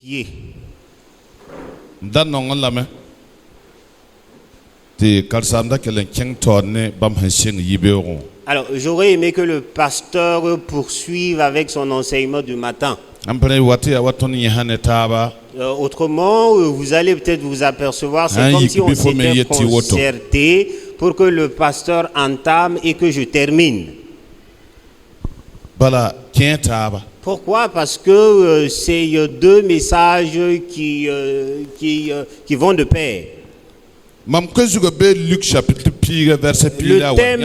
Yeah. Dan non la me. Te kalsamda kelen keng torne bam hansing yiberon. Alors, j'aurais aimé que le pasteur poursuive avec son enseignement du matin. Ampere wati awaton yehane taba. Autrement, vous allez peut-être vous apercevoir, c'est comme si on s'était concerté pour que le pasteur entame et que je termine. Bala kien taba. Pourquoi? Parce que c'est deux messages qui vont de pair. Le thème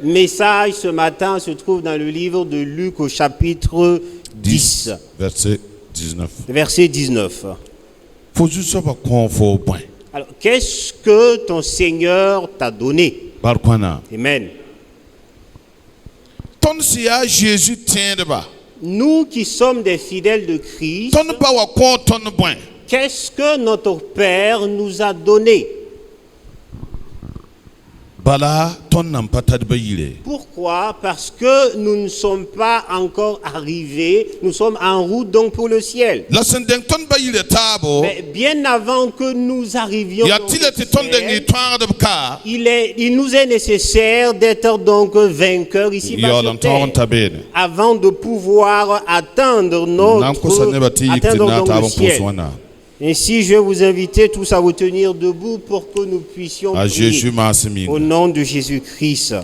du message ce matin se trouve dans le livre de Luc au chapitre 10, verset 19. Verset 19. Alors, qu'est-ce que ton Seigneur t'a donné? Amen. Nous qui sommes des fidèles de Christ, qu'est-ce que notre Père nous a donné? Pourquoi? Parce que nous ne sommes pas encore arrivés, nous sommes en route donc pour le ciel. Mais bien avant que nous arrivions dans le ciel, il nous est nécessaire d'être donc vainqueurs ici bas sur terre, avant de pouvoir atteindre donc le ciel. Ainsi, je vais vous inviter tous à vous tenir debout pour que nous puissions prier au nom de Jésus-Christ.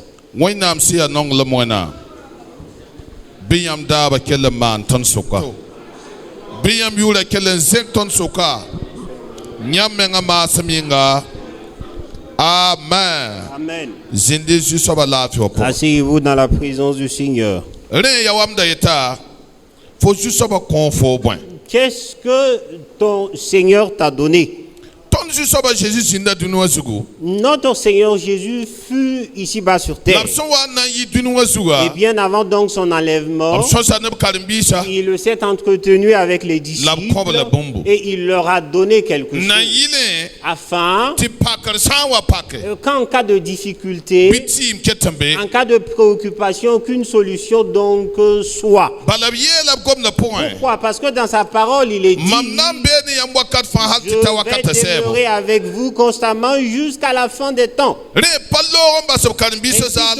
Amen. Asseyez-vous dans la présence du Seigneur. Qu'est-ce que ton Seigneur t'a donné? Notre Seigneur Jésus fut ici-bas sur terre. Et bien avant donc son enlèvement, il s'est entretenu avec les disciples et il leur a donné quelque chose afin qu'en cas de difficulté, en cas de préoccupation, qu'une solution donc soit. Pourquoi? Parce que dans sa parole, il est dit: je vais demeurer avec vous constamment jusqu'à la fin des temps. Et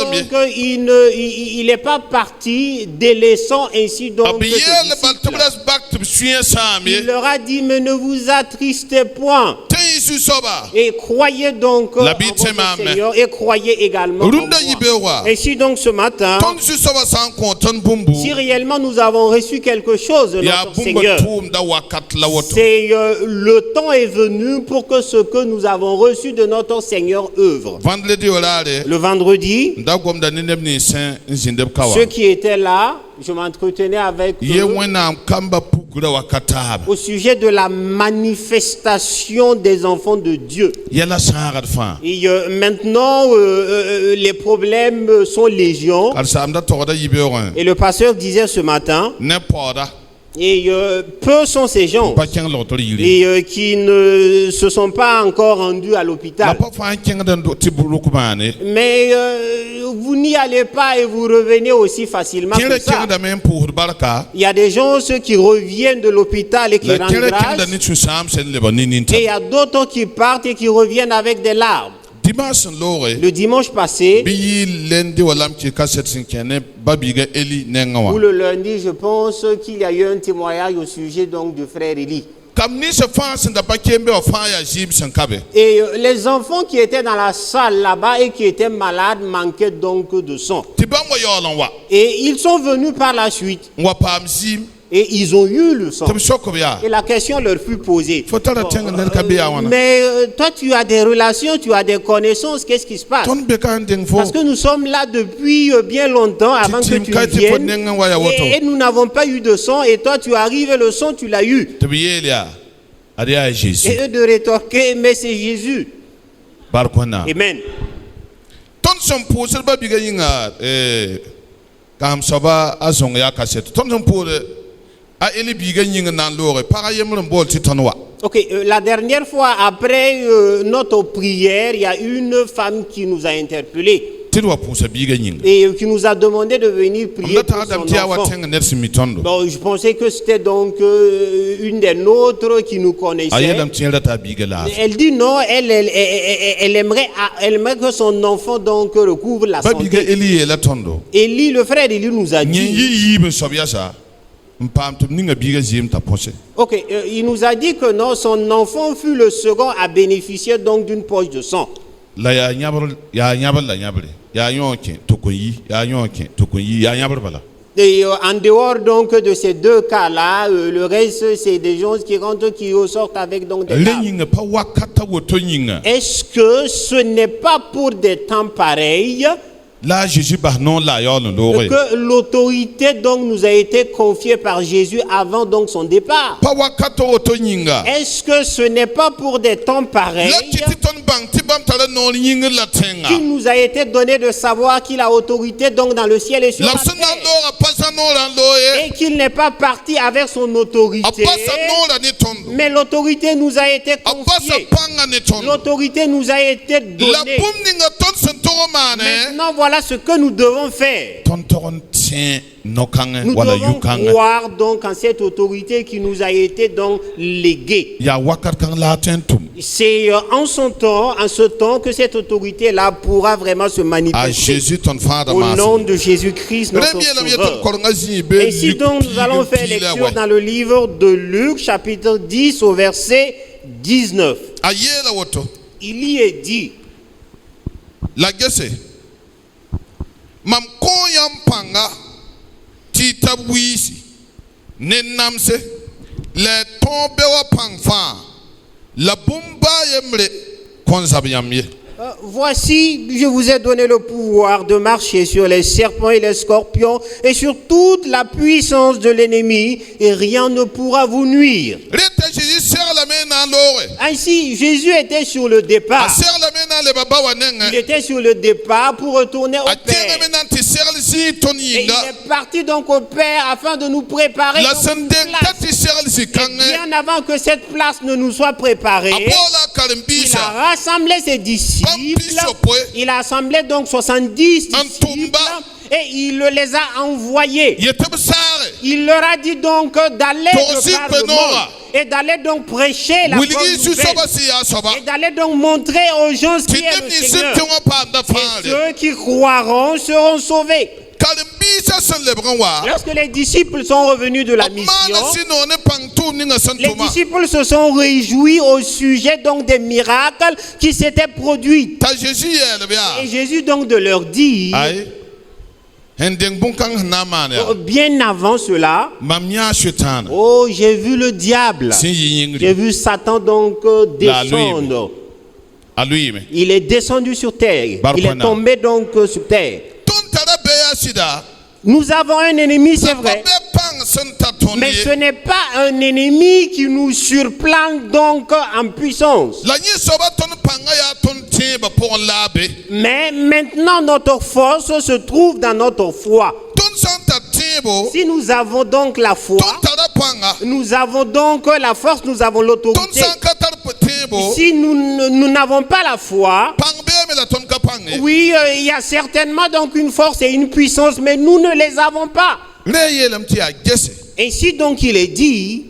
donc, il n'est pas parti délaissant ainsi donc ses disciples. Il leur a dit: mais ne vous attristez point et croyez donc en votre Seigneur et croyez également en moi. Ainsi donc ce matin, si réellement nous avons reçu quelque chose de notre Seigneur, c'est le temps est venu pour que ce que nous avons reçu de notre Seigneur œuvre. Le vendredi, ceux qui étaient là, je m'entretenais avec eux au sujet de la manifestation des enfants de Dieu. Et maintenant, les problèmes sont légion. Et le pasteur disait ce matin, et peu sont ces gens et qui ne se sont pas encore rendus à l'hôpital. Mais vous n'y allez pas et vous revenez aussi facilement que ça. Il y a des gens, ceux qui reviennent de l'hôpital et qui rendent grâce. Et il y a d'autres qui partent et qui reviennent avec des larmes. Le dimanche passé, ou le lundi, je pense qu'il y a eu un témoignage au sujet donc du frère Élie. Et les enfants qui étaient dans la salle là-bas et qui étaient malades manquaient donc de sang. Et ils sont venus par la suite. Et ils ont eu le sang. Et la question leur fut posée. Mais toi, tu as des relations, tu as des connaissances, qu'est-ce qui se passe? Parce que nous sommes là depuis bien longtemps avant que tu viennes. Et nous n'avons pas eu de sang. Et toi, tu arrives et le sang, tu l'as eu. Et eux de rétorquer, mais c'est Jésus. Amen. Ok, la dernière fois, après notre prière, il y a une femme qui nous a interpellés. et qui nous a demandé de venir prier pour son enfant. Bon, je pensais que c'était donc une des nôtres qui nous connaissait. Elle dit non, elle aimerait que son enfant donc recouvre la santé. Élie, le frère Élie nous a dit. Ok, il nous a dit que non, son enfant fut le second à bénéficier donc d'une poche de sang. Et en dehors donc de ces deux cas-là, le reste c'est des gens qui rentrent, qui ressortent avec donc des larmes. Est-ce que ce n'est pas pour des temps pareils que l'autorité donc nous a été confiée par Jésus avant donc son départ? Est-ce que ce n'est pas pour des temps pareils qu'il nous a été donné de savoir qu'il a autorité donc dans le ciel et sur la terre, et qu'il n'est pas parti avec son autorité, mais l'autorité nous a été confiée, l'autorité nous a été donnée. Maintenant voilà ce que nous devons faire. Nous devons croire donc en cette autorité qui nous a été donc léguée. C'est en ce temps que cette autorité-là pourra vraiment se manifester au nom de Jésus-Christ notre Sauveur. Ainsi donc nous allons faire lecture dans le livre de Luc chapitre 10 au verset 19. Il y est dit: Mam koyam panga tita wisi nenamse le tombe wa pangfa la bumba yemre konsabyamye. Voici, je vous ai donné le pouvoir de marcher sur les serpents et les scorpions et sur toute la puissance de l'ennemi, et rien ne pourra vous nuire. Ainsi, Jésus était sur le départ. Il était sur le départ pour retourner au Père. Et il est parti donc au Père afin de nous préparer une place. Et bien avant que cette place ne nous soit préparée, il a rassemblé ses disciples. Il a assemblé donc 70 disciples et il les a envoyés. Il leur a dit donc d'aller de par le monde et d'aller donc prêcher la bonne nouvelle et d'aller donc montrer aux gens ce qui est le Seigneur. Et ceux qui croiront seront sauvés. Lorsque les disciples sont revenus de la mission, les disciples se sont réjouis au sujet donc des miracles qui s'étaient produits. Et Jésus donc de leur dire, bien avant cela, oh, j'ai vu le diable, j'ai vu Satan donc descendre. Il est descendu sur terre, il est tombé donc sur terre. Nous avons un ennemi, c'est vrai, mais ce n'est pas un ennemi qui nous surplante donc en puissance. Mais maintenant notre force se trouve dans notre foi. Si nous avons donc la foi, nous avons donc la force, nous avons l'autorité. Si nous n'avons pas la foi, oui, il y a certainement donc une force et une puissance, mais nous ne les avons pas. Ainsi donc il est dit,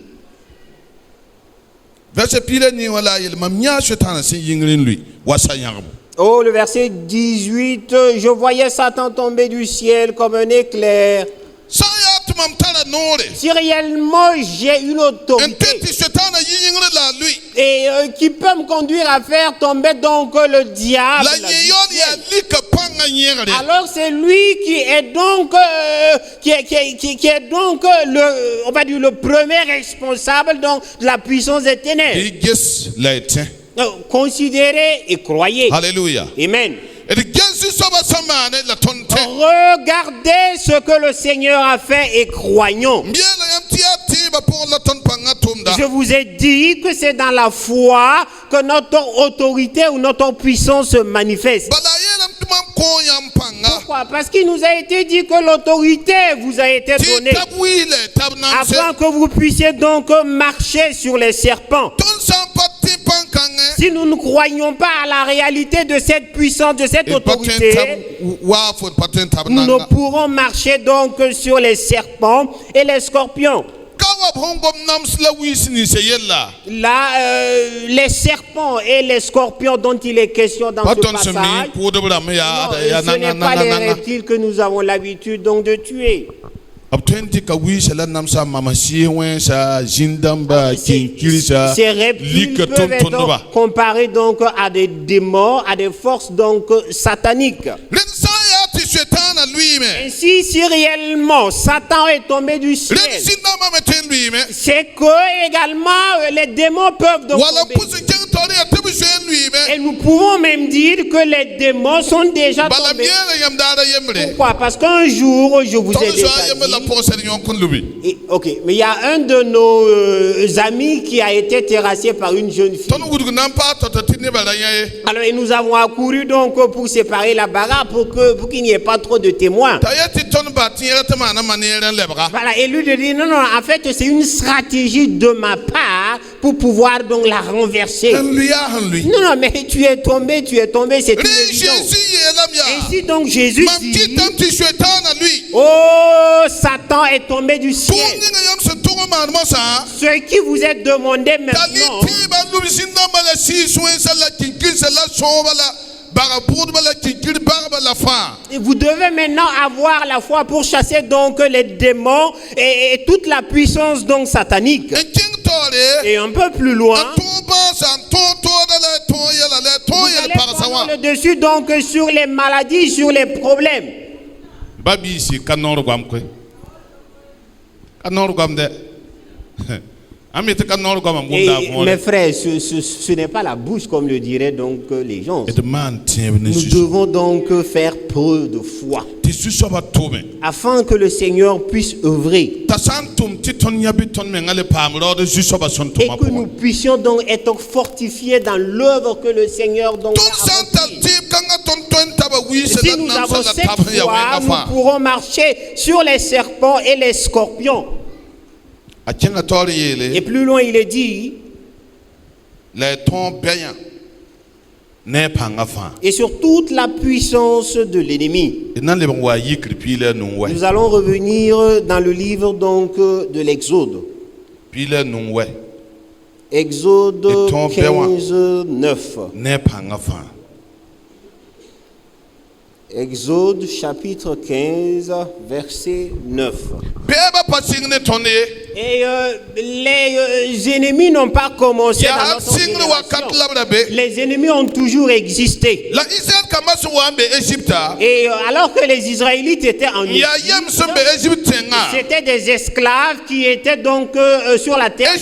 oh, le verset 18, je voyais Satan tomber du ciel comme un éclair. Si réellement j'ai une autorité et qui peut me conduire à faire tomber donc le diable, alors c'est lui qui est donc qui est donc le, on va dire, le premier responsable donc de la puissance des ténèbres. Considérez et croyez. Alléluia. Amen. Regardez ce que le Seigneur a fait et croyons. Je vous ai dit que c'est dans la foi que notre autorité ou notre puissance se manifeste. Pourquoi? Parce qu'il nous a été dit que l'autorité vous a été donnée afin que vous puissiez donc marcher sur les serpents. si nous ne croyons pas à la réalité de cette puissance, de cette autorité, nous ne pourrons marcher donc sur les serpents et les scorpions. Là, les serpents et les scorpions dont il est question dans ce passage, non, ce n'est pas les reptiles que nous avons l'habitude donc de tuer. Ces reptiles peuvent être comparés donc à des démons, à des forces donc sataniques. Ainsi, si réellement Satan est tombé du ciel, c'est que également les démons peuvent donc tomber. Et nous pouvons même dire que les démons sont déjà tombés. Pourquoi? Parce qu'un jour, je vous ai déjà dit, ok, mais il y a un de nos amis qui a été terrassé par une jeune fille. Alors, et nous avons accouru donc pour séparer la bagarre pour qu'il n'y ait pas trop de témoins. Voilà, et lui de dire non, en fait, c'est une stratégie de ma part pour pouvoir donc la renverser. Non, mais tu es tombé, c'est une évidence. Ainsi donc Jésus dit, oh, Satan est tombé du ciel. Ce qui vous est demandé maintenant, et vous devez maintenant avoir la foi pour chasser donc les démons et toute la puissance donc satanique. Et un peu plus loin, vous allez prendre le dessus donc sur les maladies, sur les problèmes. Et mes frères, ce n'est pas la bouche comme le diraient donc les gens. Nous devons donc faire preuve de foi afin que le Seigneur puisse œuvrer et que nous puissions donc être fortifiés dans l'œuvre que le Seigneur donc a accomplie. Si nous avons cette foi, nous pourrons marcher sur les serpents et les scorpions. Et plus loin, il est dit, et sur toute la puissance de l'ennemi. Nous allons revenir dans le livre donc de l'Exode. Exode 15, 9. Exode chapitre 15, verset 9. Et les ennemis n'ont pas commencé dans notre génération. Les ennemis ont toujours existé. Et alors que les Israélites étaient en Égypte, c'était des esclaves qui étaient donc sur la terre.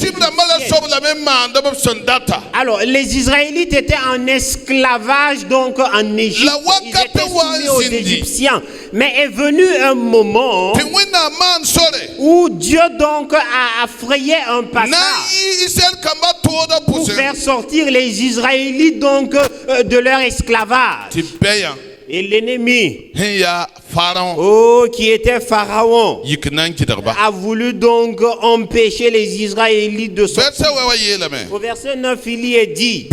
Alors les Israélites étaient en esclavage donc en Égypte. Ils étaient soumis aux Égyptiens. Mais est venu un moment où Dieu donc a frayé un passage pour faire sortir les Israélites donc de leur esclavage. Et l'ennemi, qui était Pharaon, a voulu donc empêcher les Israélites de sortir. Au verset 9, il y est dit,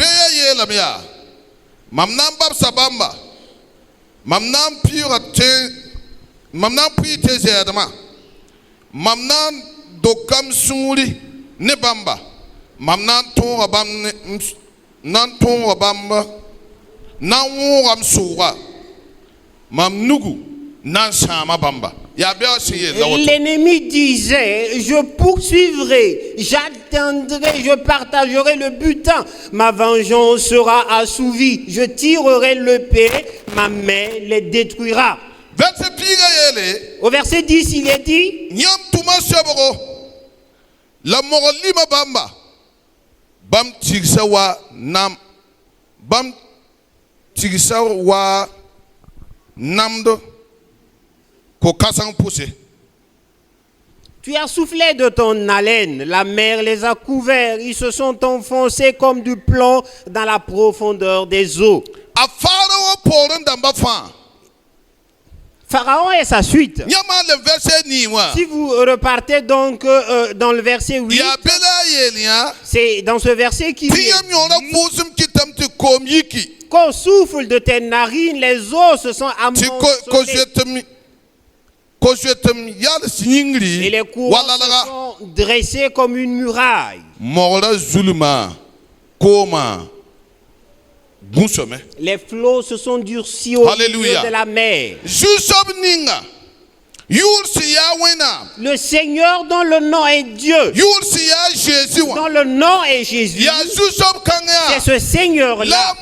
dokam suri ne bamba mamnan ton rabam nan ton rabam nan wam suwa mamnugu nan sama bamba. L'ennemi disait, je poursuivrai, j'atteindrai, je partagerai le butin, ma vengeance sera assouvie, je tirerai l'épée, ma main les détruira. Au verset 10, il est dit, la moralima bamba bam tigsawa nam bam tigsawa namdo ko kasang poussé. Tu as soufflé de ton haleine, la mer les a couverts, ils se sont enfoncés comme du plomb dans la profondeur des eaux. Pharaon et sa suite. Si vous repartez donc dans le verset 8, c'est dans ce verset qui dit, Qu'au souffle de tes narines, les os se sont amoncelés. Et les courants se sont dressés comme une muraille. Les flots se sont durcis au milieu de la mer. Le Seigneur dont le nom est Dieu, dont le nom est Jésus, c'est ce Seigneur-là.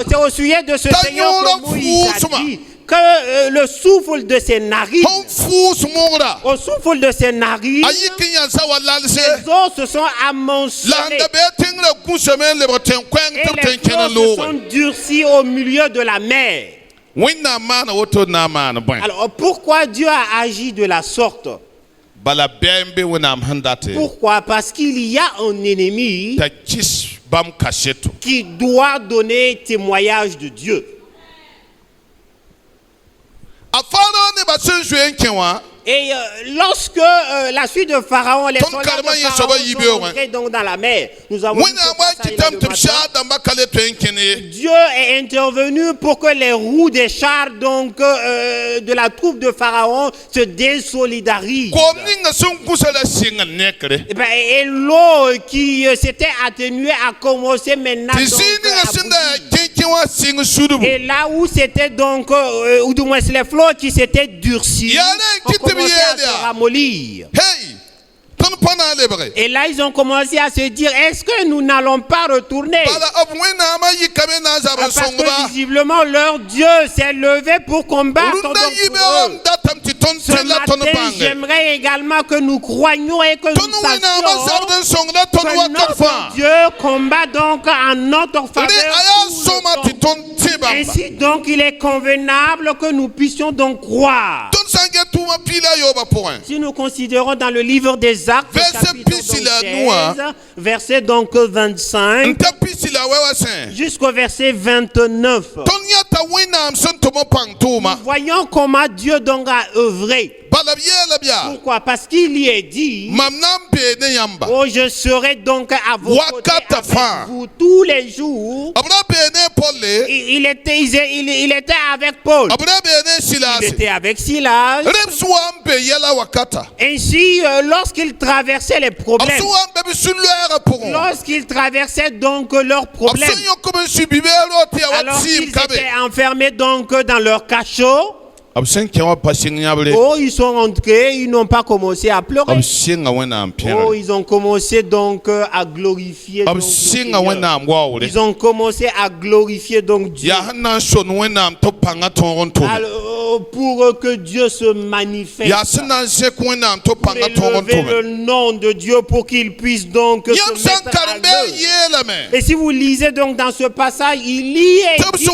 C'est au sujet de ce Seigneur que Moïse a dit que le souffle de ses narines, au souffle de ses narines, les eaux se sont amoncelés et les flots se sont durcis au milieu de la mer. Alors pourquoi Dieu a agi de la sorte? Pourquoi? Parce qu'il y a un ennemi qui doit donner témoignage de Dieu. Et lorsque la suite de Pharaon, les soldats de Pharaon sont entrés donc dans la mer, nous avons vu Dieu est intervenu pour que les roues des chars donc, de la troupe de Pharaon se désolidarisent. Et l'eau qui s'était atténuée a commencé maintenant donc, et là où c'était donc, ou du moins les flots qui s'étaient durcis, ont commencé à se ramollir. Et là, ils ont commencé à se dire, est-ce que nous n'allons pas retourner? Parce que visiblement, leur Dieu s'est levé pour combattre pour eux. Ce matin, j'aimerais également que nous croyions et que nous sachions que notre Dieu combat donc en notre faveur. Ainsi donc, il est convenable que nous puissions donc croire. Si nous considérons dans le livre des Actes, chapitre 16, verset donc 25 jusqu'au verset 29, nous voyons comment Dieu donc a œuvré. Pourquoi? Parce qu'il y est dit, oh, je serai donc à vos côtés avec vous tous les jours. Il était avec Paul. Il était avec Silas. Ainsi, lorsqu'il traversait les problèmes, lorsqu'il traversait donc leurs problèmes, alors qu'ils étaient enfermés donc dans leur cachot, oh, ils sont rentrés, ils n'ont pas commencé à pleurer. Oh, ils ont commencé donc à glorifier donc Dieu. Ils ont commencé à glorifier donc Dieu. Alors, pour que Dieu se manifeste, pour élever le nom de Dieu, pour qu'il puisse donc se mettre à l'œuvre. Et si vous lisez donc dans ce passage, il y est dit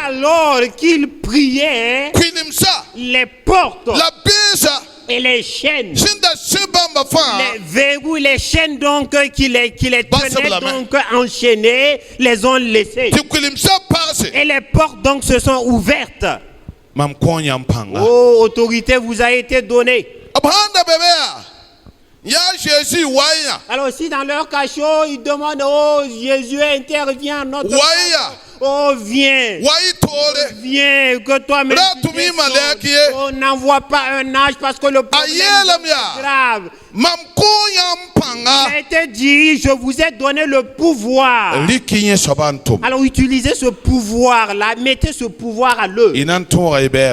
alors qu'il priait, les portes et les chaînes, les verrous, les chaînes donc qui les tenaient donc enchaînées, les ont laissées. Et les portes donc se sont ouvertes. Oh, autorité vous a été donnée. Alors si dans leur cachot, ils demandent, oh, Jésus intervient, notre oh, viens. Viens, que toi-même on n'envoie pas un âge parce que le problème est grave. Il a été dit, je vous ai donné le pouvoir. Alors utilisez ce pouvoir-là, mettez ce pouvoir à l'œuvre.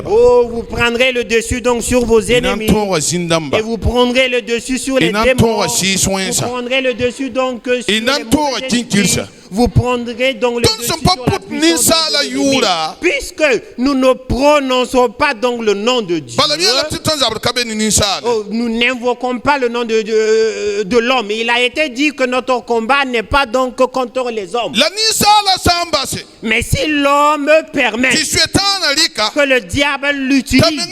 Oh, vous prendrez le dessus donc sur vos ennemis. Et vous prendrez le dessus sur les démons. Vous prendrez le dessus donc sur les mauvais esprits. Vous prendrez donc le dessus sur la puissance de l'ennemi. Puisque nous ne prononçons pas donc le nom de Dieu, nous n'invoquons pas le nom de l'homme. Il a été dit que notre combat n'est pas donc contre les hommes. Mais si l'homme permet que le diable l'utilise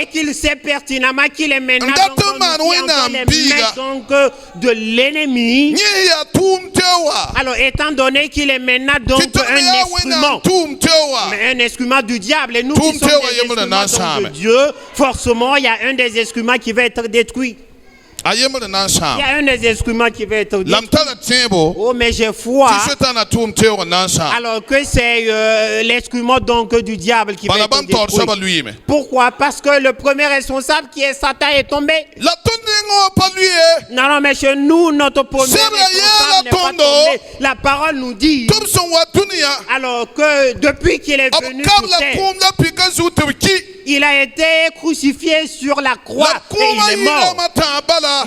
et qu'il sait pertinemment qu'il est maintenant dans les mains donc de l'ennemi, alors étant donné qu'il est maintenant donc un instrument, mais un instrument du diable, et nous qui sommes des instruments de Dieu, forcément il y a un des instruments qui va être détruit. Il y a un des instruments qui va être détruit. Oh, mais j'ai foi. Alors que c'est l'instrument donc du diable qui va être détruit. Pourquoi? Parce que le premier responsable qui est Satan est tombé. Non, mais chez nous, notre premier responsable n'est pas tombé. La parole nous dit. Alors que depuis qu'il est venu sur terre, il a été crucifié sur la croix et il est mort.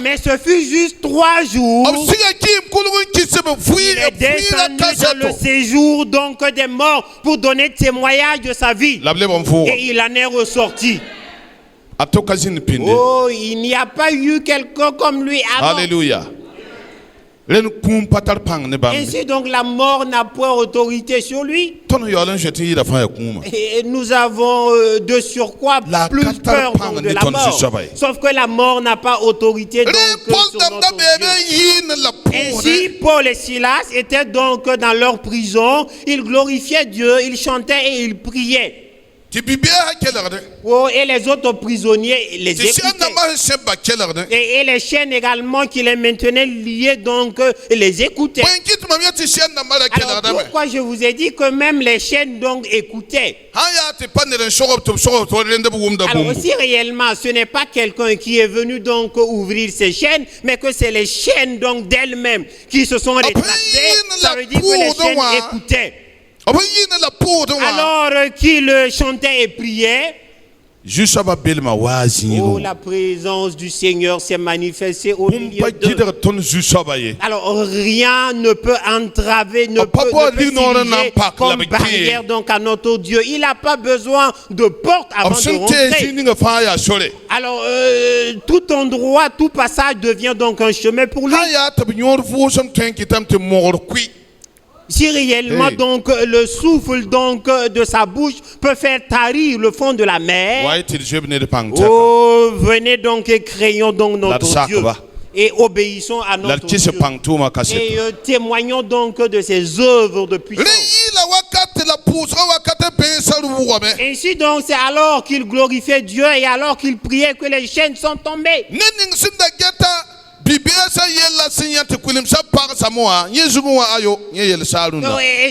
Mais ce fut juste 3 jours. Il est descendu dans le séjour donc des morts pour donner témoignage de sa vie. Et il en est ressorti. Oh, il n'y a pas eu quelqu'un comme lui avant. Alléluia. Ainsi donc la mort n'a point autorité sur lui. Et nous avons de surcroît plus peur donc de la mort. Sauf que la mort n'a pas autorité donc sur notre Dieu. Ainsi Paul et Silas étaient donc dans leur prison. Ils glorifiaient Dieu, ils chantaient et ils priaient. Oh, et les autres prisonniers les écoutaient. Et les chaînes également qui les maintenaient liés donc les écoutaient. Alors pourquoi je vous ai dit que même les chaînes donc écoutaient? Alors aussi réellement ce n'est pas quelqu'un qui est venu donc ouvrir ces chaînes, mais que c'est les chaînes donc d'elles-mêmes qui se sont rétractées. Ça veut dire que les chaînes écoutaient. Alors qu'il chantait et priait, oh, la présence du Seigneur s'est manifestée au milieu d'eux. Alors rien ne peut entraver, ne peut s'ériger comme barrière donc à notre Dieu. Il n'a pas besoin de porte avant de rentrer. Alors tout endroit, tout passage devient donc un chemin pour lui. Si réellement donc le souffle donc de sa bouche peut faire tarir le fond de la mer, oh, venez donc et créons donc notre Dieu et obéissons à notre Dieu et témoignons donc de ses œuvres de puissance. Ainsi donc c'est alors qu'il glorifiait Dieu et alors qu'il priait que les chaînes sont tombées. Et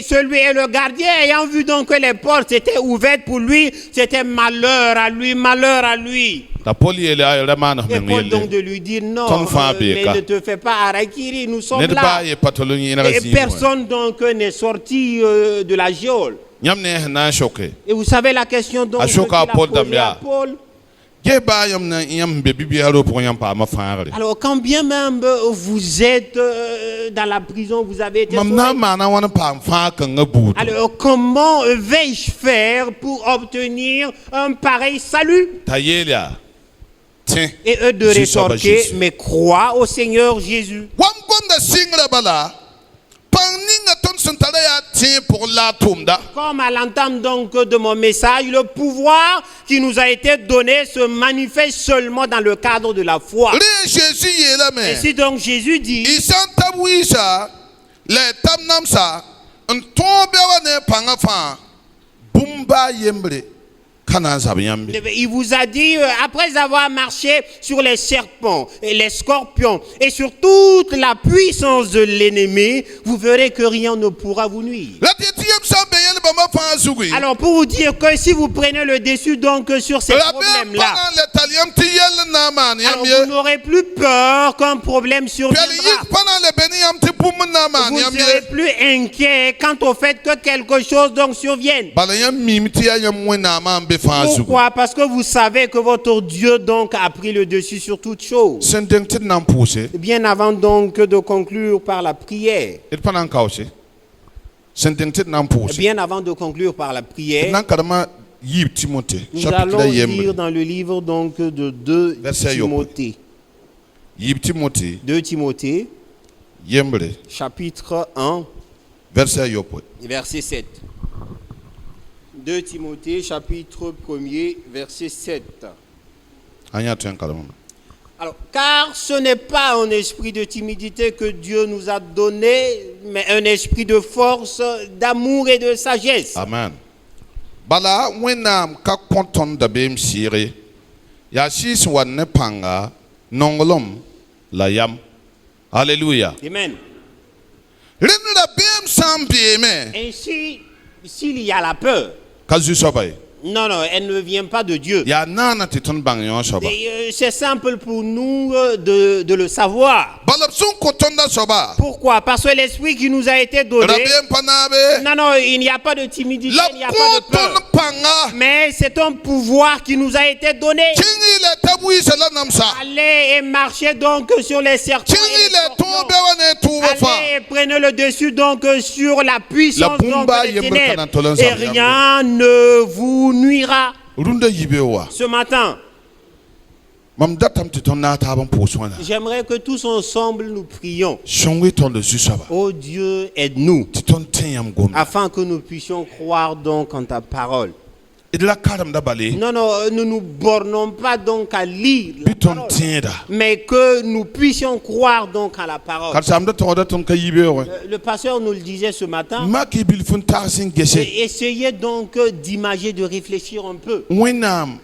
celui et le gardien ayant vu donc que les portes étaient ouvertes pour lui, c'était malheur à lui, malheur à lui. Et Paul donc de lui dire non, mais ne te fais pas harakiri, nous sommes là. Et personne donc n'est sorti de la geôle. Et vous savez la question donc qu'il a posée à Paul. Alors quand bien même vous êtes dans la prison, vous avez été alors comment vais-je faire pour obtenir un pareil salut? Et eux de rétorquer, mais crois au Seigneur Jésus. Comme à l'entame donc de mon message, le pouvoir qui nous a été donné se manifeste seulement dans le cadre de la foi. Et si donc Jésus dit, il vous a dit, après avoir marché sur les serpents et les scorpions et sur toute la puissance de l'ennemi, vous verrez que rien ne pourra vous nuire. Alors pour vous dire que si vous prenez le dessus donc sur ces problèmes-là, alors vous n'aurez plus peur qu'un problème surviendra. Vous ne serez plus inquiet quant au fait que quelque chose donc survienne. Pourquoi? Parce que vous savez que votre Dieu donc a pris le dessus sur toute chose. Bien avant donc de conclure par la prière. Bien avant de conclure par la prière, nous allons lire dans le livre donc de 2 Timothée. 2 Timothée, chapitre 1, verset 7. 2 Timothée, chapitre 1er, verset 7. Alors, car ce n'est pas un esprit de timidité que Dieu nous a donné, mais un esprit de force, d'amour et de sagesse. Amen. Bala wenam ka konton da bem sire. Ya sis wan ne panga nongolom la yam. Alléluia. Amen. Renra bem sambi me. Ainsi, s'il y a la peur, Kazu sobai. non, elle ne vient pas de Dieu. Ya nana titon bang yon soba. C'est simple pour nous de le savoir. Balapsun kotonda soba. Pourquoi? Parce que l'esprit qui nous a été donné, Rabem panabe. non, il n'y a pas de timidité, La il n'y a pas de peur. koton panga. Mais c'est un pouvoir qui nous a été donné. Tingi le tabui sala namsa. Allez et marchez donc sur les serpents. Tingi Et les le scorpions. tombe wane tuwa fa. Allez et prenez le dessus donc sur la puissance La donc, bumba des yembre ténèbres. kanantolan Et sam rien ne vous nuira. Runda yibewa. Ce matin, Mam datam titon na taban poswana. j'aimerais que tous ensemble nous prions. Shongwe ton de susaba. Oh Dieu, aide-nous Titon tenyam gom. afin que nous puissions croire donc en ta parole. Idla karam da bale. Non, nous nous bornons pas donc à lire la Biton parole, tienda. mais que nous puissions croire donc à la parole. Kal sam da toda ton ka yibewa. Le pasteur nous le disait ce matin. Maki bil fun tasin gese. Essayez donc d'imager, de réfléchir un peu. Wenam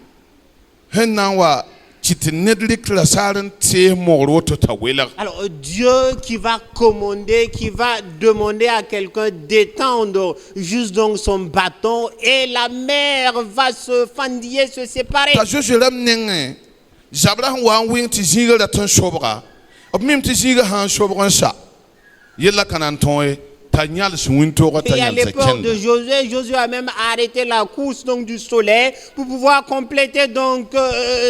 hennawa chitinedlik la saran te moroto tawela. Alors Dieu qui va commander, qui va demander à quelqu'un d'étendre juste donc son bâton et la mer va se fendiller, se séparer. Ta je ram nenge. Zabra wa wing ti zinga da ton sobra. Ob mim ti zinga han sobra sa. Yella kanan ton tanyal swinto ko Et à tanyal l'époque de seken. Josué a même arrêté la course donc du soleil pour pouvoir compléter donc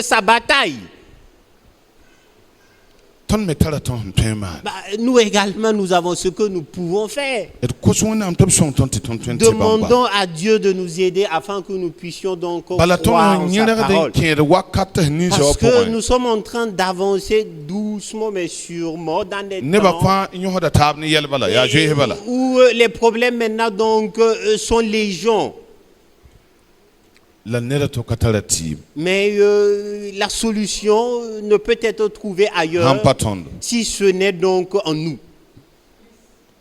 sa bataille. Ton metala ton pema. Bah, nous également, nous avons ce que nous pouvons faire. Et koswona am top son ton ti ton 20 Demandons à Dieu de nous aider afin que nous puissions donc croire Balaton en sa nyera parole. de kere wakata ni so Parce que point. nous sommes en train d'avancer doucement mais sûrement dans des Ne ba temps fa inyo da tab ni yel bala ya je bala. où les problèmes maintenant donc sont légion. La nera to katala tib. Mais la solution ne peut être trouvée ailleurs Hampaton. si ce n'est donc en nous.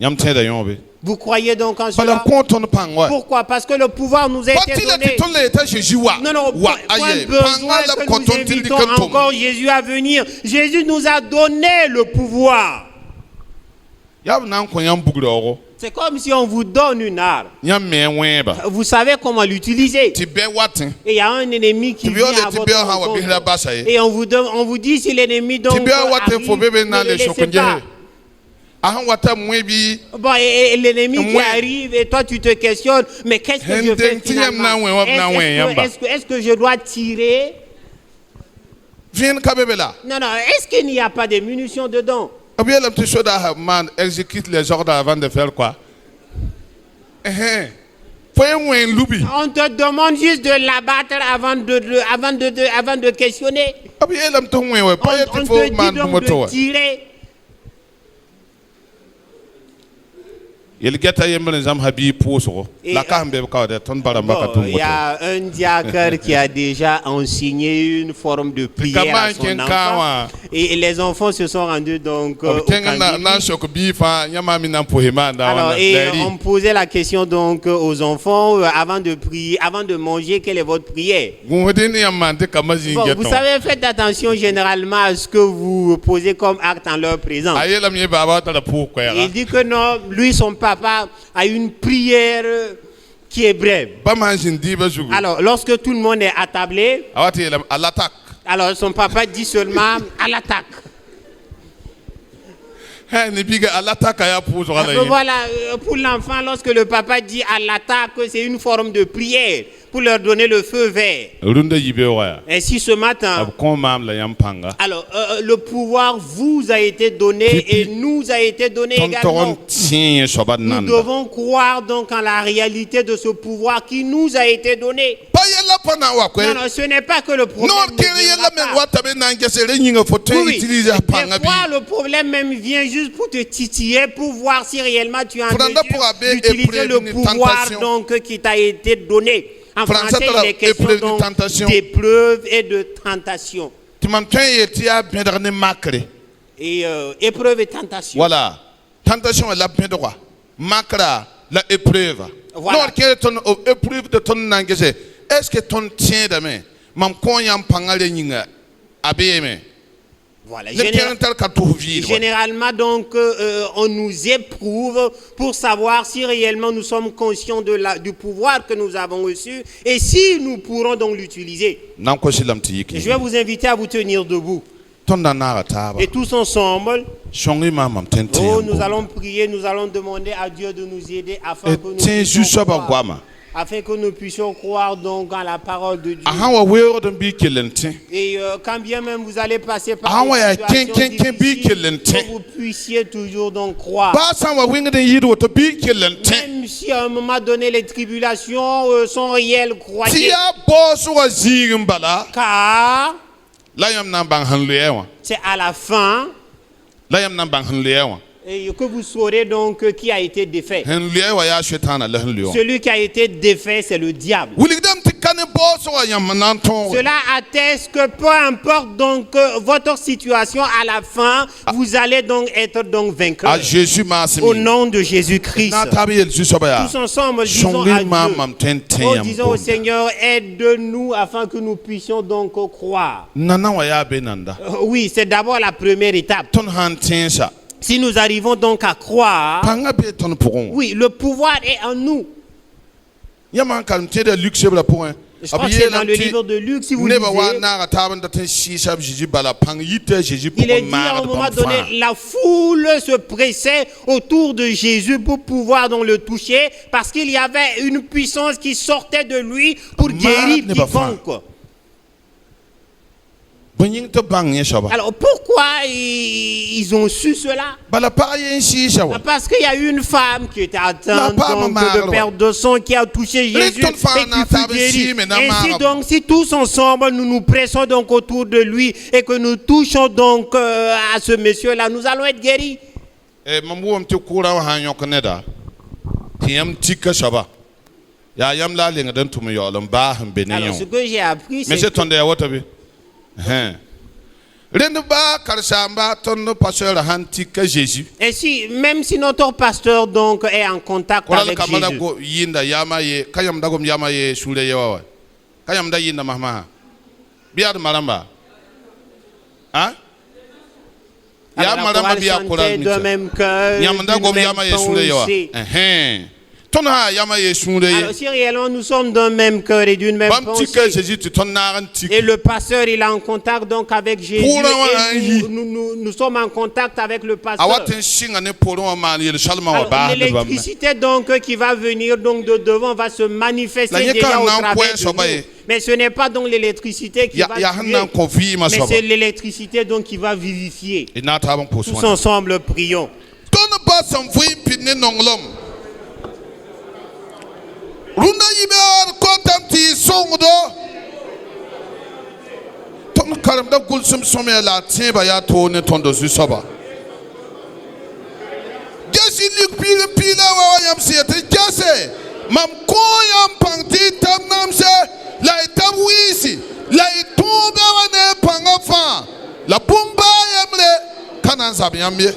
Yam tenda yombe. Vous croyez donc en Bala cela? konton pangwa. Pourquoi? Parce que le pouvoir nous a été Patila donné. titon le ta Jésus wa. Non, Wa point aye. besoin Panga la que nous koton invitons tilikantom. encore Jésus à venir. Jésus nous a donné le pouvoir. Yab nan ko yam bugro. C'est comme si on vous donne une arme. Yam me wenba. Vous savez comment l'utiliser. Ti be watin. Et il y a un ennemi qui vient à votre rencontre. Et on vous dit si l'ennemi donc Ti be watin fo bebe na ne le le laissez shokunje. pas. Ahan wata mwebi. Bon, et l'ennemi qui Ouais. arrive et toi tu te questionnes, mais qu'est-ce que je fais finalement? Est-ce que je dois tirer? Vien kabebela. Non, est-ce qu'il n'y a pas de munitions dedans? Bien le petit soldat man exécute les ordres avant de faire quoi? On te demande juste de l'abattre avant de questionner. On te dit donc de tirer. Il geta yembe zam habi poso. Et, La kambe ka de ton baramba ka bon, il y a un diacre qui a déjà enseigné une forme de prière à son enfant. Et les enfants se sont rendus donc au alors, et on posait la question donc aux enfants avant de prier, avant de manger, quelle est votre prière? Bon, vous savez, faites attention généralement à ce que vous posez comme acte en leur présence. Il dit que non, lui, son papa a une prière qui est brève. Alors, lorsque tout le monde est attablé, alors son papa dit seulement à l'attaque. Voilà, pour l'enfant, lorsque le papa dit à l'attaque, c'est une forme de prière pour leur donner le feu vert. Ainsi ce matin, alors le pouvoir vous a été donné et nous a été donné également. Nous devons croire donc en la réalité de ce pouvoir qui nous a été donné. Non, ce n'est pas que le problème le problème même vient juste pour te titiller, pour voir si réellement tu as envie d'utiliser le pouvoir donc, qui t'a été donné. En français, il est question donc d'épreuve et de tentation. Et épreuve et tentation. Voilà. Tentation est la bien droit. Makra, la épreuve. Voilà. Non, quelle est ton épreuve de ton nangese? Est-ce que ton tien de main? Mam koyam pangale nyinga. Abeme. Voilà. Généralement, donc, on nous éprouve pour savoir si réellement nous sommes conscients du pouvoir que nous avons reçu et si nous pourrons donc l'utiliser. Je vais vous inviter à vous tenir debout. Et tous ensemble, nous allons prier, nous allons demander à Dieu de nous aider afin que nous puissions croire donc en la parole de Dieu. Et quand bien même vous allez passer par des situations difficiles, que vous puissiez toujours donc croire. Même si à un moment donné les tribulations sont réelles, croyez. Car c'est à la fin et que vous saurez donc qui a été défait. Celui qui a été défait, c'est le diable. Cela atteste que peu importe donc votre situation, à la fin, vous allez donc être donc vainqueur. Au nom de Jésus-Christ. Tous ensemble, disons à Dieu. Disons au Seigneur, aide-nous afin que nous puissions donc croire. Oui, c'est d'abord la première étape. Si nous arrivons donc à croire, oui, le pouvoir est en nous. Je crois que c'est dans le livre de Luc, si vous lisez, il est dit à un moment donné, la foule se pressait autour de Jésus pour pouvoir donc le toucher, parce qu'il y avait une puissance qui sortait de lui pour guérir quiconque. Alors pourquoi ils ont su cela? Parce qu'il y a eu une femme qui était atteinte de perte de sang qui a touché Jésus et qui fut guérie. Ainsi donc, si tous ensemble nous nous pressons donc autour de lui et que nous touchons donc à ce monsieur-là, nous allons être guéris. Alors ce que j'ai appris, c'est que et si, même si notre pasteur donc est en contact avec Jésus, de même cœur, alors si réellement nous sommes d'un même cœur et d'une même pensée, et le pasteur il est en contact donc avec Jésus, et nous sommes en contact avec le pasteur, l'électricité donc qui va venir donc de devant va se manifester déjà au travers de nous. Mais ce n'est pas donc l'électricité qui va tuer, mais c'est l'électricité donc qui va vivifier. Tous ensemble prions. Runda yiber kotam ti songdo ton karam da gulsum some la tiba ya to ne ton do susaba jesi lik pila wa yam siete jase mam ko yam pangti tam nam se la tam wisi la tumbe wa ne pangafa la bumba yamle kanan sabyamye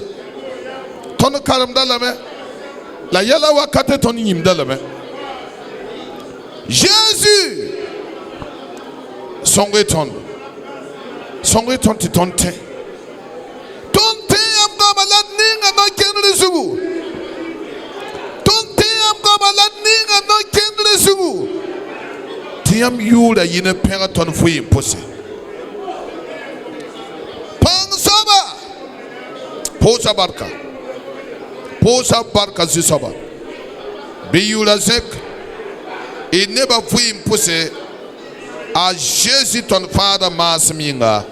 ton karam da lame la yala wakate ton yim da lame Jésus, songeton titonte, tonte am gabalat ninga no kendre sugu, tonte am gabalat ninga no kendre sugu, tiam yura yine penga ton fui impose. Pang soba, posa barka zisaba, biyula zek. Il n'est pas fouillé imposé à Jésus ton Father Masminga.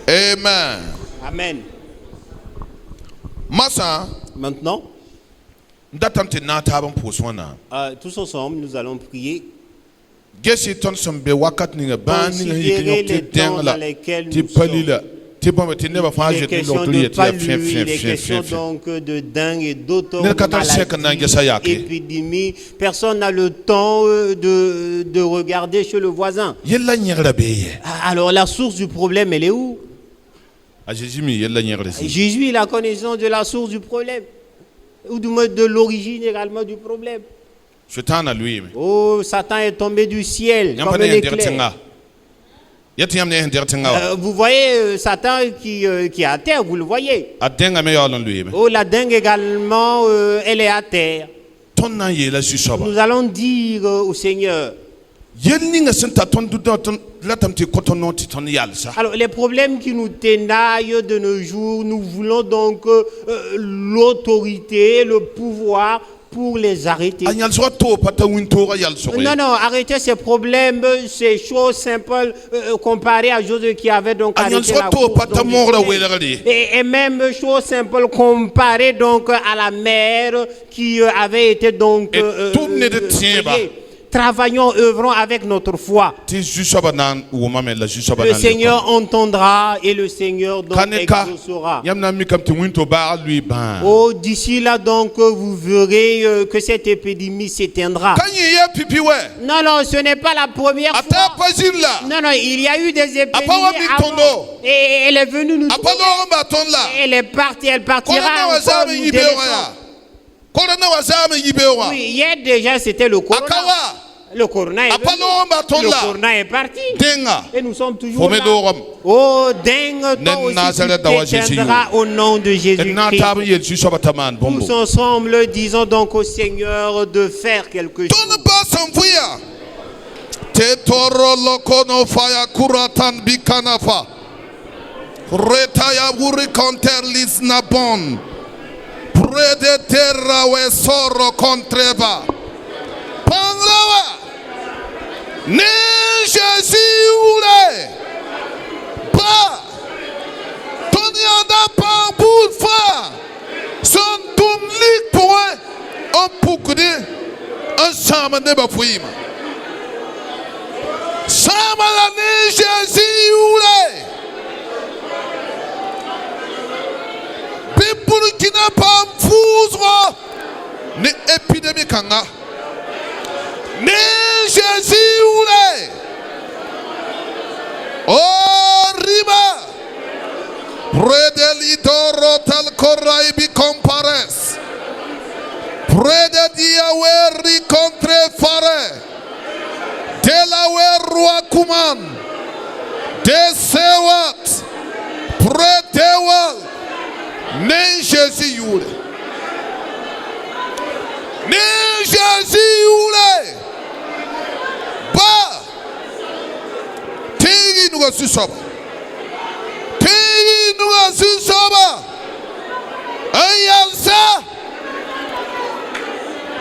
Amen. Amen. Massa. Maintenant, tous ensemble, nous allons prier. Considérer les temps dans lesquels nous sommes. Les questions de palu, les questions donc de dingue et d'autres maladies, épidémies. Personne n'a le temps de regarder chez le voisin. Alors la source du problème, elle est où? Jésus, il a connaissance de la source du problème. Ou de l'origine également du problème. Oh, Satan est tombé du ciel comme un éclair. Vous voyez Satan qui est à terre, vous le voyez. Oh, la dingue également, elle est à terre. Nous allons dire au Seigneur. Alors, les problèmes qui nous ténaillent de nos jours, nous voulons donc l'autorité, le pouvoir pour les arrêter. Non, arrêter ces problèmes, ces choses simples comparées à Josué qui avait donc arrêté la course. Et même choses simples comparées donc à la mer qui avait été donc travaillons, œuvrons avec notre foi. Le Seigneur entendra et le Seigneur donc exaucera. Oh, d'ici là donc, vous verrez que cette épidémie s'éteindra. Non, non, ce n'est pas la première fois. Non, non, il y a eu des épidémies avant. Et elle est venue nous trouver. Elle est partie, elle partira encore nous délaissant. Oui, hier déjà c'était le corona. Le corona est venu. Le corona est parti. Et nous sommes toujours là. Oh, dingue, toi aussi tu t'éteindras au nom de Jésus-Christ. Tous ensemble, disons donc au Seigneur de faire quelque chose. Ne Jésus voulait pas ton yanda par bout de foi son toum lik point un poucde un sama ne ba fuima sama la ne Jésus voulait people qui n'a pas foutre ne épidémie kanga ne Jésus voulait. Oh, riba. Près de l'idoro tel coraibi compares. Près de Diawe rencontre fare. Delaware roi kuman. De sewat. Près de wal. Ne Jésus voulait. Ne Jésus voulait. Tegi nuga susaba. Tegi nuga susaba. Ayalsa.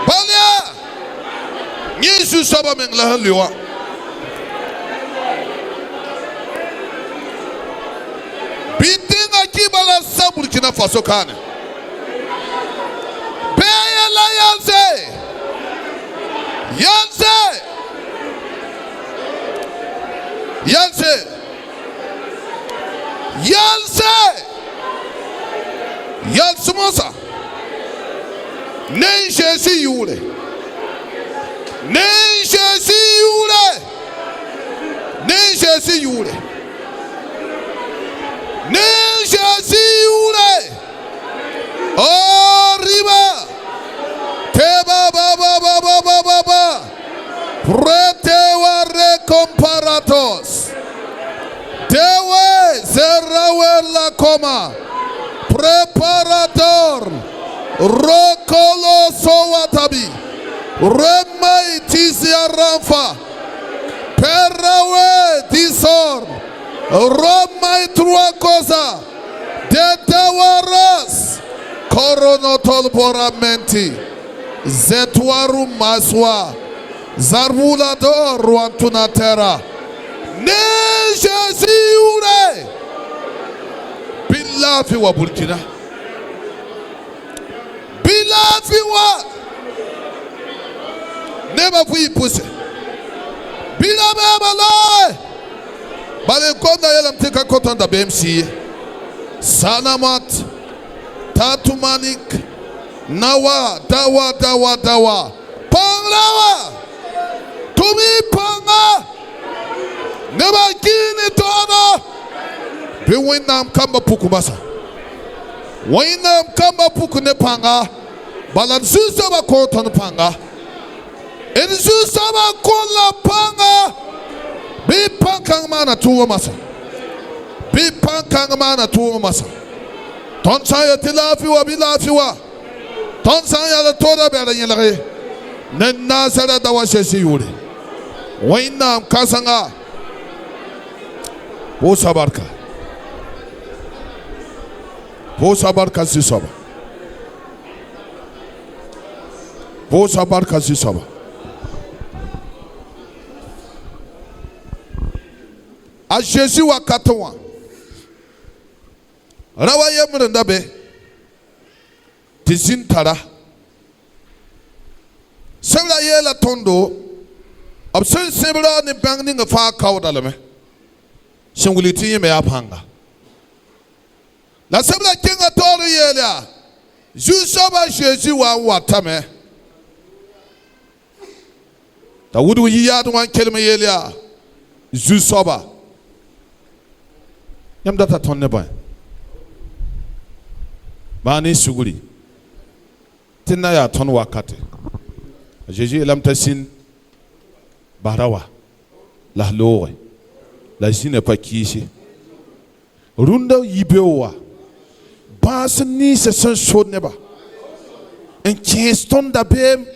Balia. Ni susaba mengla liwa. Bitinga kibala sabur kina faso kane. Beya la yalse. Yalse. Yalse. Yalse. Yalsumosa. Ne Jésus yule. Ne Jésus yule. Ne Jésus yule. Ne Jésus yule. Oh riba. Te ba ba ba ba ba ba ba ba. Pretewa recomparatos. Tewe zerawe la coma. Preparator. Rokolo sowatabi. Remai tizia ramfa. Perawe disor. Romai trois cosa. Detewaras. Coronotol boramenti. Zetwaru maswa. Zarvulador ruantuna terra. Ne Jésus ure. Bilafi wa Burkina. Bilafi wa. Never fui pousse. Bilafi balai. Bale konda yelam tika kotanda BMC. Salamat. Tatumanik. Nawa dawa dawa dawa. Panglawa. Tumi panga. Never gini tono. Be winam kamba puku basa. Winam kamba puku ne panga. Balan susaba koton panga. En susaba kola panga. Bipankang mana tuwa masa. Bipankang mana tuwa masa. Ton saya tilafiwa bilafiwa. Ton saya la toda bela yelare. Nenna sara dawa shesi yuri. Wainam kasanga. Bosa barka. Bosa barka si soba. Bosa barka si soba. A Jésus wa katoa. Rawa yemrenda be. Tizin tara. Sebla yela tondo. Absel sebla ni bangni nga fa kawda lame. Shunguliti yeme apanga. La sebla kinga toro yela. Jusoba Jésus wa watame. Ta wudu yiyadu wan kelme yela. Jusoba. Yam data tonne ba. Bani suguri. Tinna ya ton wakati. Jésus lam tasin barawa. La lowe. La jine pa kishi. Runda yibewa. Bas ni se san so neba. En keston da bem.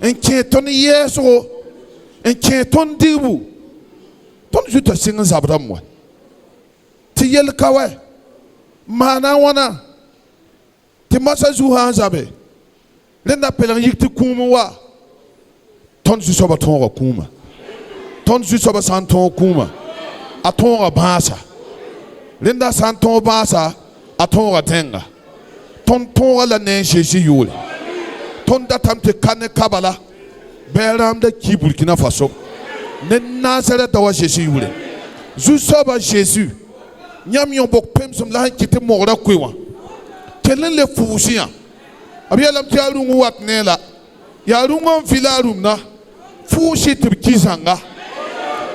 En keton yeso. En keton dibu. Ton juta singa zabramwa. Tiyel kawe mana wana ti masa zuha zabe lenda pelang yikti kuma wa ton su soba tonga kuma ton su soba santon kuma atonga basa lenda santon basa atonga tenga ton tonga la ne sheshi yule ton datam te kane kabala beram de Burkina Faso ne nasere dawa sheshi yule zu soba Jésus Nyam yon bok pem som la kite mora kwewa. Kelen le fusia. Abia lam tia rungu wat nela. Ya rungu fila rumna. Fusi te kizanga.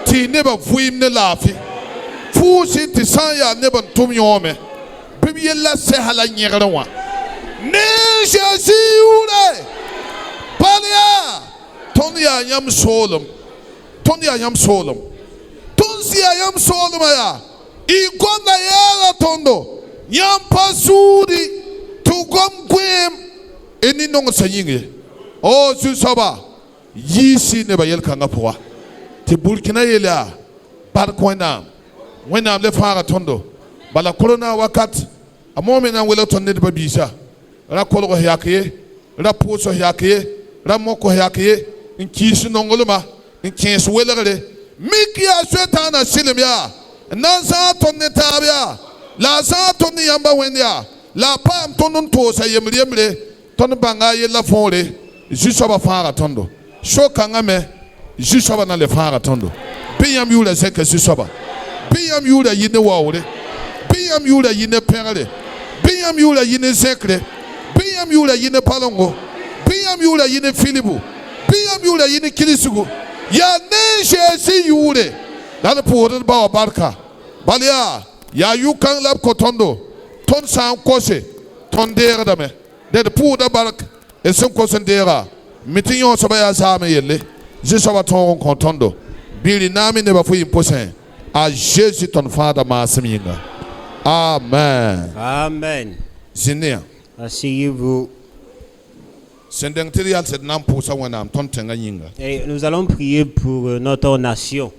Ti neba fuim ne lafi. Fusi ti sanya neba tum yome. Bibi yella se hala nyerawa. Ne jasi ure. Palia. Tonya yam solom. Tonya yam solom. Tonsia yam solom ya. Ikonda yala tondo yampa suri tugom gwem eni nongo sanyinge o susaba yisi ne bayel kanga poa te Burkina yela barkwena wena le fara tondo bala corona wakat amome na wela tonne de babisa ra kolgo yakiye ra poso yakiye ra moko yakiye in kisu nongoluma in kinsu welere mikia swetana silemya Nansa tonne tabia, la sa tonne yamba wenya, la pam tonon tosa yemre, ton banga ye la fore, jusaba fara tondo. Shokanga me, jusaba na le fara tondo. Biyam yula zeke jusaba. Biyam yula yine wawre. Biyam yula yine perle. Biyam yula yine zekre. Biyam yula yine palongo. Biyam yula yine filibu. Biyam yula yine kilisugu. Ya ne jesi yule. Dale pour ba barka. Balia ya yu kan lab kotondo ton san kose ton dera dame de pour da bark e son kosendera mitinyo so ba ya zame yelle je so ba ton kotondo bili nami ne ba fu imposen a Jésus ton fada maseminga. Amen. Amen. Zinia. Asseyez-vous. Et nous allons prier pour notre nation.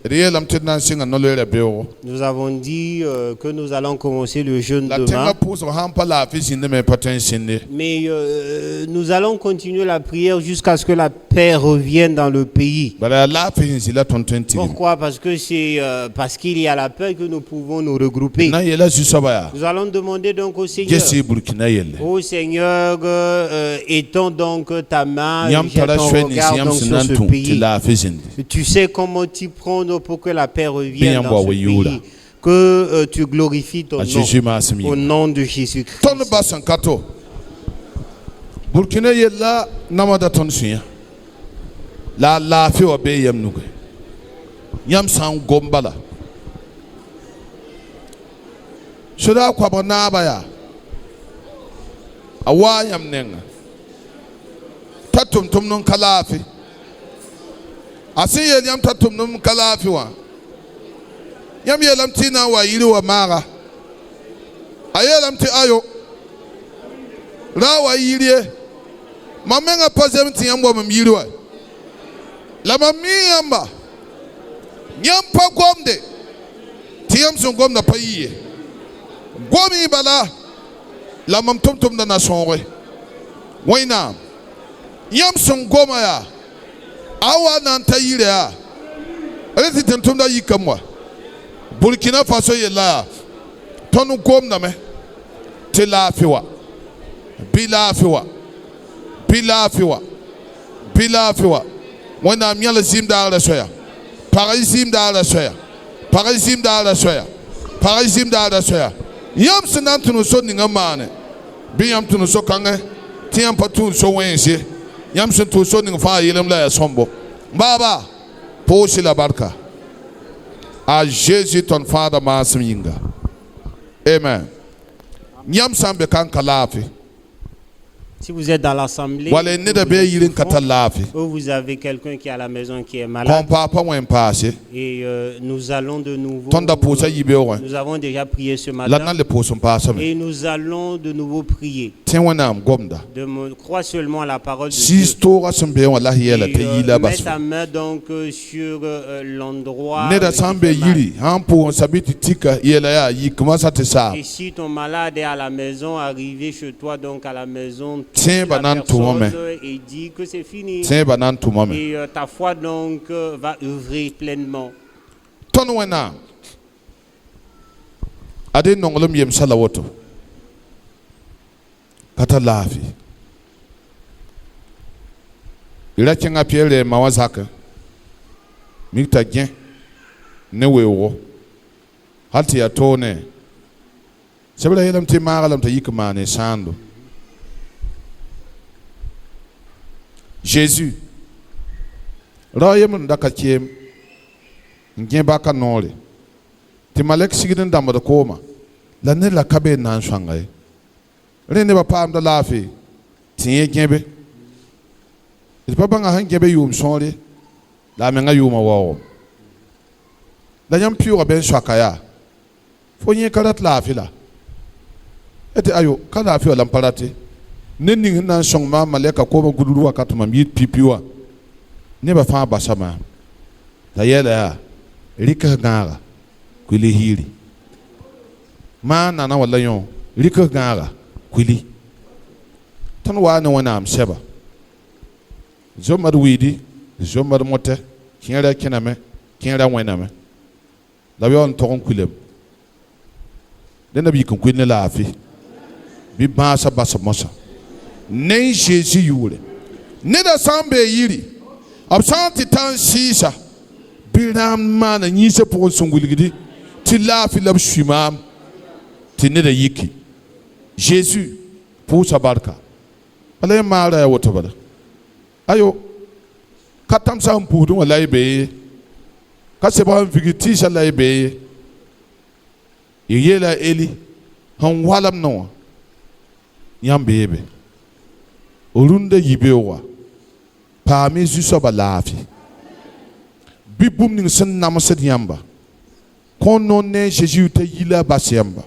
Nous avons dit que nous allons commencer le jeûne demain. Mais nous allons continuer la prière jusqu'à ce que la paix revienne dans le pays. Pourquoi? Parce que c'est parce qu'il y a la paix que nous pouvons nous regrouper. Nous allons demander donc au Seigneur. Ô Seigneur, étends donc ta main, jette ton regard donc sur ce pays. Tu sais comment t'y prendre pour que la paix revienne dans ce pays. Que tu glorifies ton nom. Au nom de Jésus-Christ. Burkina yella namada tonsuya la fi wa be yam nugo yam san gombala shoda kwa bona baya awa yam nenga tatum tum non kalafi asiye yam tatum num kalafi wa Yam yelam tina wa yiri wa mara. Ayelam ti ayo. La wa yiri. Mamenga pasem ti yambo mam yiri wa. La mami yamba. Nyam pa gomde. Ti yam son gom na pa yiye. Gomi bala. La mam tum tum da na sonwe. Waina. Yam son goma ya. Awa nan ta yiri ya. Aleti tentum da yikamwa. Burkina Faso yela. Tonu gom na me. Te lafiwa. Bilafiwa. Bilafiwa. Bilafiwa. Waina myala zim da ala soya. Parazim da ala soya. Parazim da ala soya. Parazim da ala soya. Yam senan tunu so ninga mane. Bi yam tunu so kange. Tiam patu so wense. Yam sen tu so ninga fa yelem la ya sombo. Baba. Poche la barca. À Jésus ton Father Masimyinga. Amen. Yam sambe kan kalafi. Si vous êtes dans l'assemblée, vous avez quelqu'un qui est à la maison qui est malade, et nous allons de nouveau, nous avons déjà prié ce matin, et nous allons de nouveau prier. Crois seulement à la parole de Dieu. Mets ta main donc sur l'endroit. Et si ton malade est à la maison, arrivé chez toi donc à la maison, et dit que c'est fini. Et ta foi donc va œuvrer pleinement. Ade nongolom yem salawoto kata lafi ila chenga piele mawazaka mikta gen ne wewo halti ya tone sebla yelam ti magalam ta yikmane sando. Jésus rayem ndaka kiem ngeba kanole ti malek sigidin damada koma la ne la kabe nan shangai rene ba pam da lafi tiye gebe ti papa nga han gebe yum sonle la me nga yuma wawo la nyam piwa ben shakaya fo nye karat lafi la ete ayo kala lafi wala mparate nenning nan songma maleka ko guduru wakati mamit pipiwa ne ba fa basama da yela rika ngara kwili hili ma nana wala yon rika ngara kwili tan wa na wana am sheba zomar widi zomar mote kinra kiname kinra wename da yon ton kwilem den bi kun kwilne la afi bi ba sa basa mosa ne Jésus yule ne da sambe yiri absanti tan sisa biram mana nyise pour songulgidi ti la fi lab shimam ti ne da yiki Jésus pour sa barka ala mara ya wata bada ayo katam sam pudu wala be ka se ba figiti sha la be yela eli han walam no yambe be Orunda yibewa pa me zuso ba lafi bibum ning sen namase yamba kono ne Jésus te yila basyamba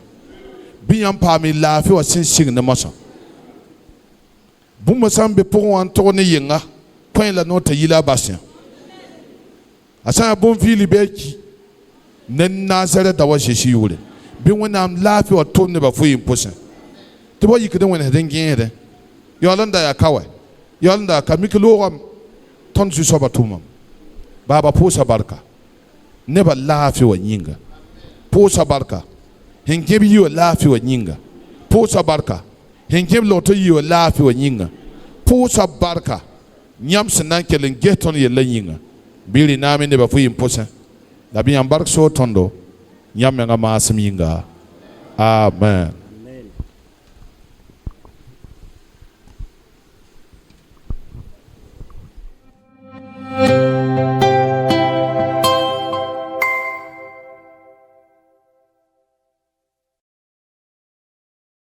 bi yam pa me lafi wa sin sing na masa bum sambe pour an tourner yenga point la note yila basya asa bon fili beki nen nazare da wa Jésus yule bi wonam lafi wa tourner ba fu impossible to bo yikede wona den gende Yolanda ya kawe Yolanda kamikilogam ton su soba tumam baba posa barka neba lafi wa nyinga posa barka hengebi yo lafi wa nyinga posa barka hengebi loto yo lafi wa nyinga posa barka nyam senan kelen geton ye la nyinga bili nami neba fu imposa labi yam bark so tondo nyam nga masim yinga amen.